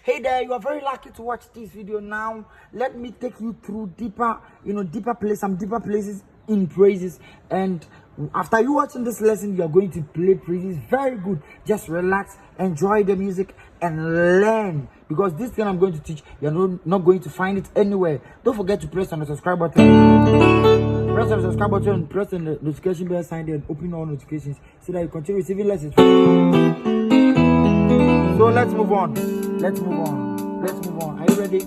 Hey there, you are very lucky to watch this video. Now let me take you through deeper places in praises. And after you watching this lesson, you are going to play praises very good. Just relax, enjoy the music, and learn, because this thing I'm going to teach, you're not going to find it anywhere. Don't forget to press on the subscribe button. Press on the subscribe button and press on the notification bell sign there and open all notifications so that you continue receiving lessons. So let's move on. Are you ready?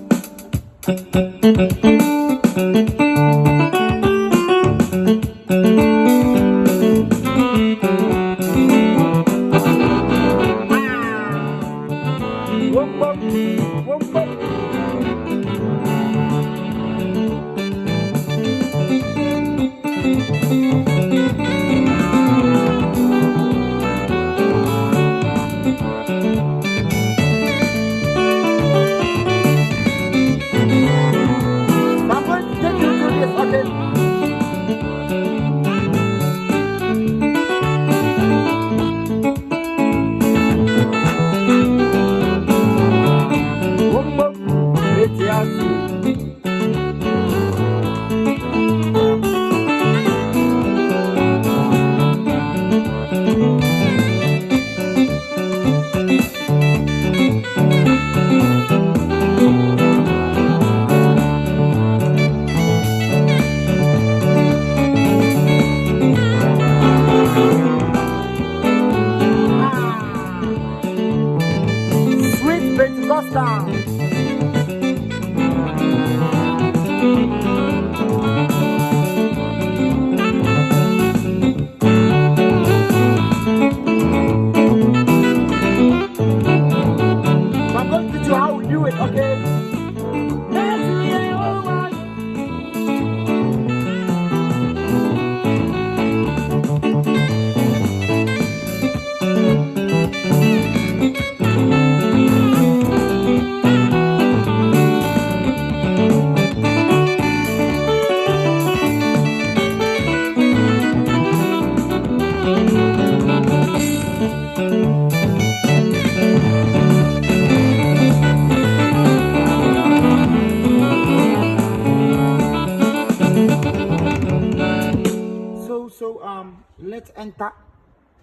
Let's enter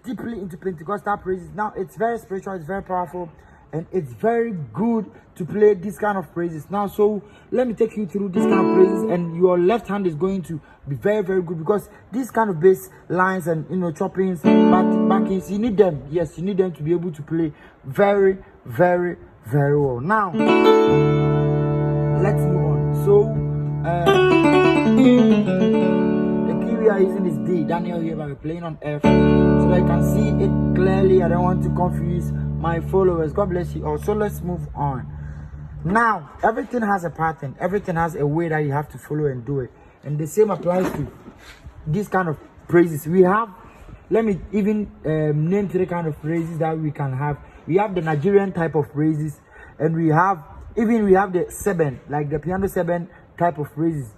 deeply into Pentecostal praises. Now it's very spiritual, it's very powerful, and it's very good to play this kind of praises. Now, so let me take you through this kind of praises, and your left hand is going to be very, very good, because this kind of bass lines and choppings, backings, you need them. Yes, you need them to be able to play very, very, very well. Now let's move on. So we are using is D, Daniel here, but we're playing on F, so that you can see it clearly. I don't want to confuse my followers. God bless you all. So let's move on. Now, everything has a pattern, everything has a way that you have to follow and do it, and the same applies to this kind of praises. We have, let me even name 3 kind of praises that we can have. We have the Nigerian type of praises, and we have the 7, like the piano 7 type of praises.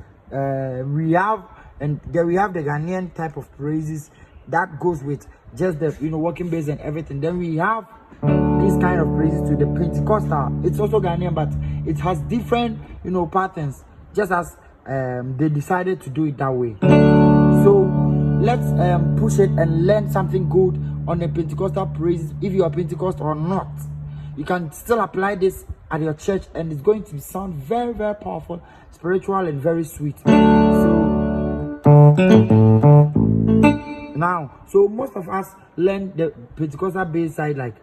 And then we have the Ghanaian type of praises that goes with just the working bass and everything. Then we have this kind of praises to the Pentecostal. It's also Ghanaian, but it has different patterns, just as they decided to do it that way. So let's push it and learn something good on the Pentecostal praises. If you are Pentecostal or not, you can still apply this at your church, and it's going to sound very, very powerful, spiritual, and very sweet. So most of us learn the Pentecostal bass side like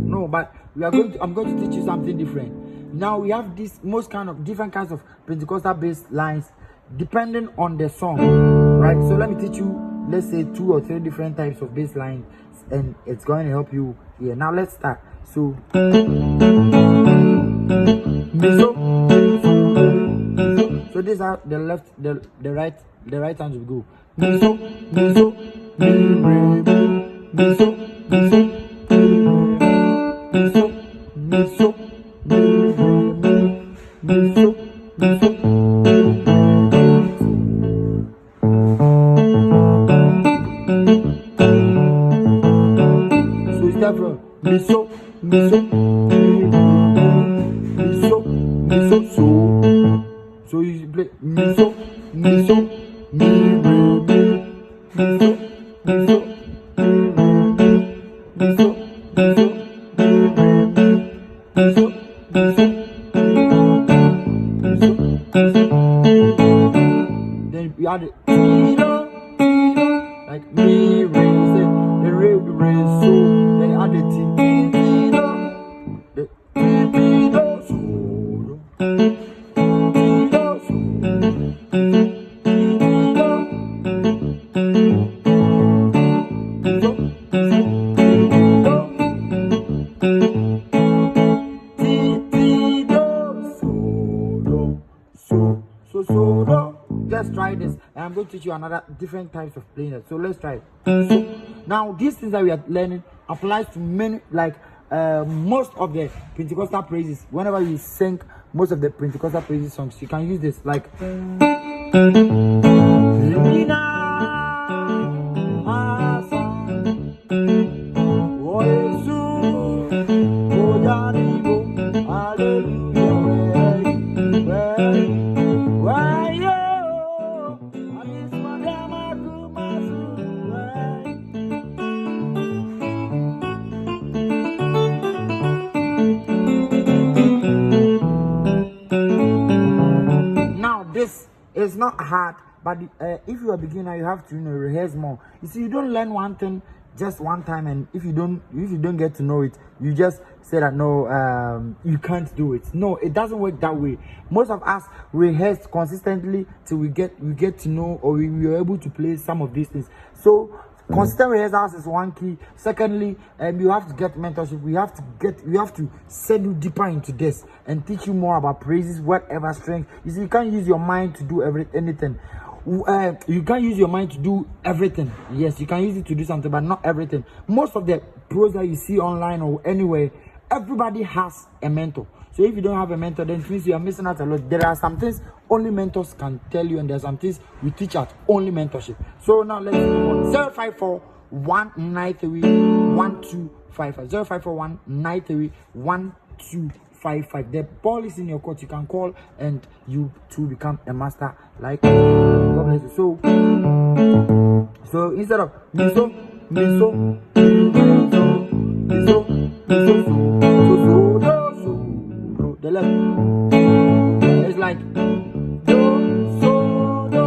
no, but I'm going to teach you something different. Now we have different kinds of Pentecostal bass lines depending on the song, right? So let me teach you, let's say 2 or 3 different types of bass lines, and it's going to help you here. Now let's start. So so these are the left, the right hand will go. left one. Mi so, so. So you play mi so, mi re, mi. Mi so, mi so, mi so, mi so, mi so, mi so. Then we add it like mi re, say the re so. Then add the the so. So, just try this, and I'm going to teach you another different types of playing it. So let's try it. So, now these things that we are learning applies to many, like most of the Pentecostal praises. Whenever you sing most of the Pentecostal praises songs, you can use this, like this is not hard, but if you are a beginner, you have to rehearse more. You see, you don't learn one thing just one time, and if you don't get to know it, you just say that no, you can't do it. No, it doesn't work that way. Most of us rehearse consistently till we get to know, or we are able to play some of these things. So consistent rehearsals is one key. Secondly, you have to get mentorship. We have to send you deeper into this and teach you more about praises, whatever strength. You see, you can't use your mind to do anything. You can't use your mind to do everything. Yes, you can use it to do something, but not everything. Most of the pros that you see online or anywhere, everybody has a mentor. So if you don't have a mentor, then it means you are missing out a lot. There are some things only mentors can tell you, and there are some things we teach at only mentorship. So now let's move on. 054 193 1255. 054 193 1255. The ball is in your court. You can call and you too become a master. Like God bless you. So instead of miso, the left, it's like do, so, do,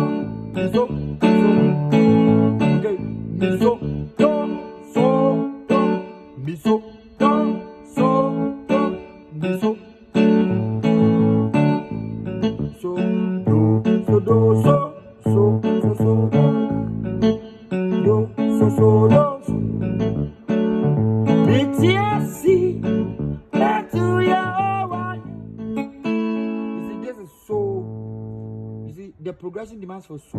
miso, so. Okay, miso, do, so, do, miso, do, so, do, miso. So, do, so, do, so, so, do, do, so, do, so. BTSC, back to your one. You see, this is so. You see, the progression demands for so,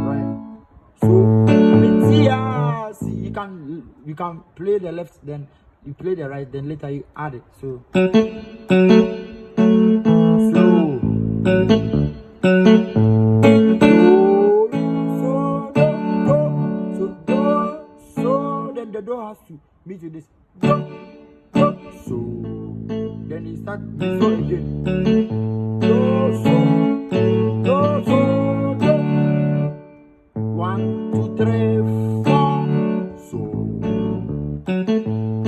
right? So, BTSC, you can play the left, then you play the right, then later you add it. So, then the door has to meet with this. So then you start so again. Do, so, do. 1, 2, 3, 4. So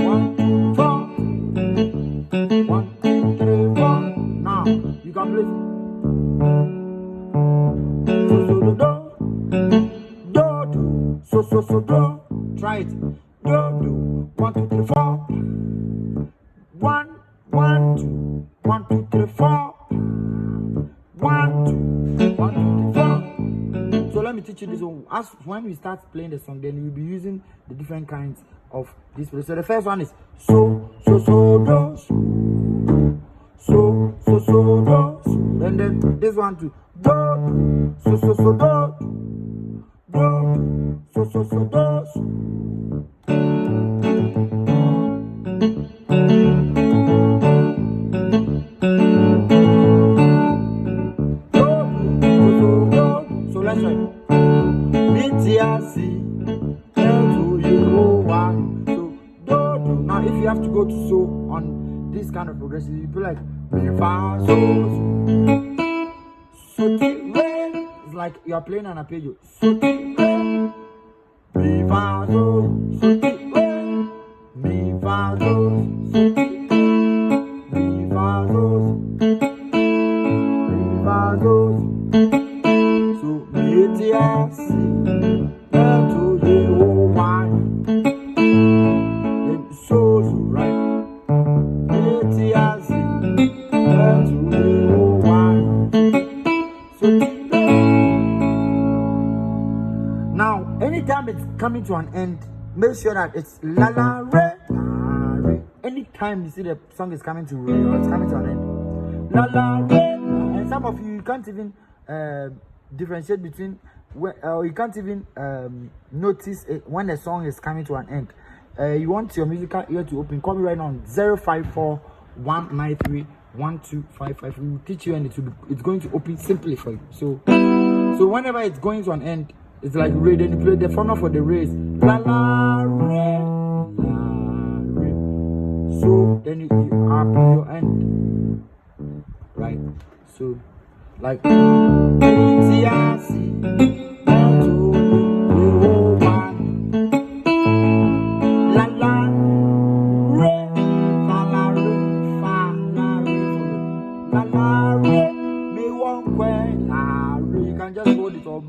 1, 2, 4. 1, 2, 3, 4. Now you can play. So do. Try it. Do. 1, 2, 3, 4. 1, 2, 1, 2, 3, 4. 1, 2, 1, 2, 3, 4. So let me teach you this one. As when we start playing the song, then we'll be using the different kinds of this. So the first one is do, do, and then this one too. Do, do, do, do. So let's try. BTRC, to you, you have to go to so on this kind of progression, you play like mi fa so so ti re. It's like you are playing an arpeggio. So ti re mi fa so so ti re mi fa so so ti mi fa so mi fa so so mi ti asi to ye o one. So right. Now, anytime it's coming to an end, make sure that it's la la re, la re. Anytime you see the song is coming to re or it's coming to an end, la la re. And some of you can't even differentiate between, or you can't even notice it when the song is coming to an end. You want your musical ear to open, call me right now on 054-193-1255. We will teach you, and it's going to open simply for you. So whenever it's going to an end, it's like re. Then you play the formula for the re is la la re, la re. So then you up your end, right? So like you can just hold it all.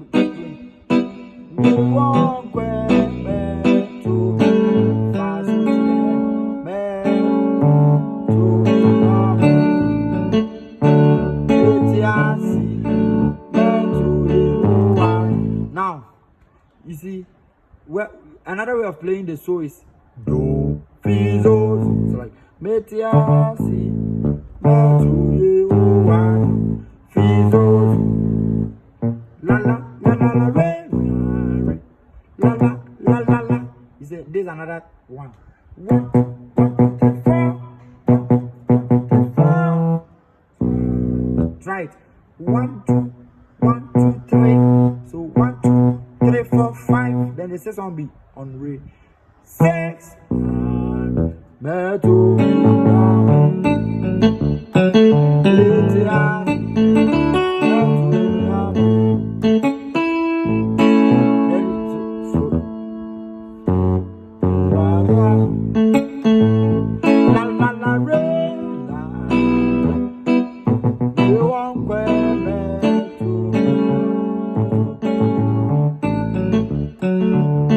Now, you see, another way of playing the so is do, fi, so. So like metiasi, metu, one, fi, so. La la la la la re, la la la la la. You say there's another one. 1, 2, 3, 4. Try it. 1, 2, 1, 2, 3. So 1, 2, 3, 4, 5. Then the sixth one be on re. 6. Metu.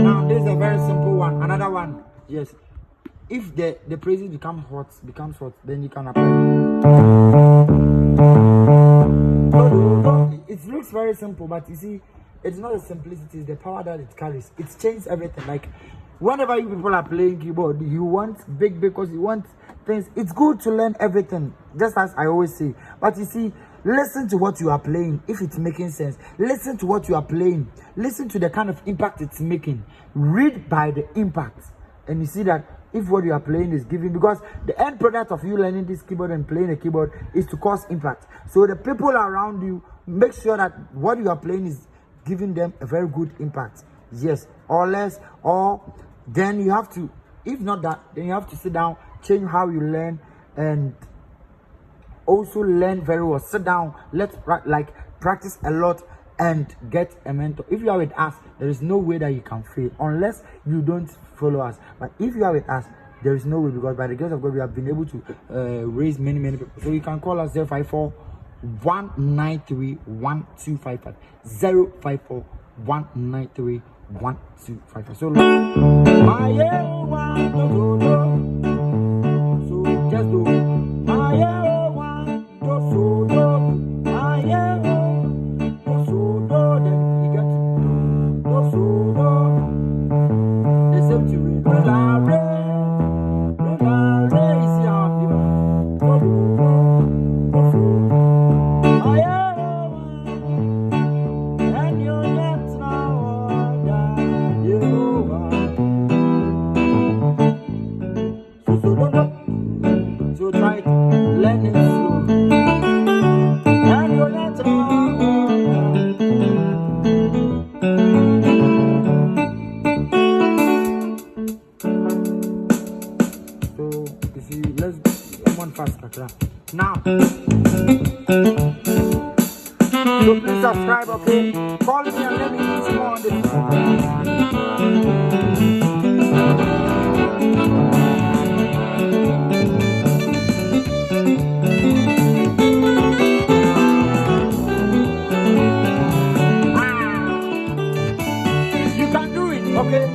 Now this is a very simple one. Another one, yes. If the praises becomes hot, then you can apply. It looks very simple, but you see, it's not the simplicity, it's the power that it carries. It changes everything. Like whenever you people are playing keyboard, you want big because you want things. It's good to learn everything, just as I always say. But you see, listen to what you are playing. If it's making sense, listen to what you are playing. Listen to the kind of impact it's making. Read by the impact, and you see that if what you are playing is giving, because the end product of you learning this keyboard and playing a keyboard is to cause impact. So the people around you, make sure that what you are playing is giving them a very good impact. Yes, or less, or then you have to, if not that, then you have to sit down, change how you learn, and also learn very well. Sit down, let's practice a lot and get a mentor. If you are with us, there is no way that you can fail unless you don't follow us. But if you are with us, there is no way, because by the grace of God we have been able to raise many people. So you can call us 054-193-1255 054-193-1255. So just do so try to learn it slowly. Now, so please subscribe, okay? Call me and let me teach you more on this. You can do it, okay?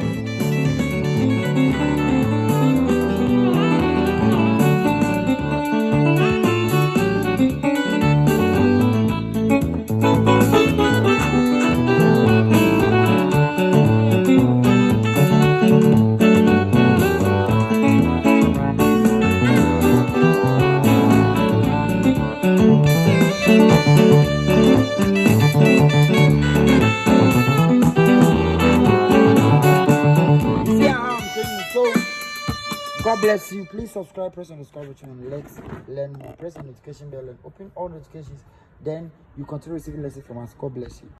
God bless you. Please subscribe, press on the subscribe button, and let's learn more. Press the notification bell and open all notifications. Then you continue receiving lessons from us. God bless you.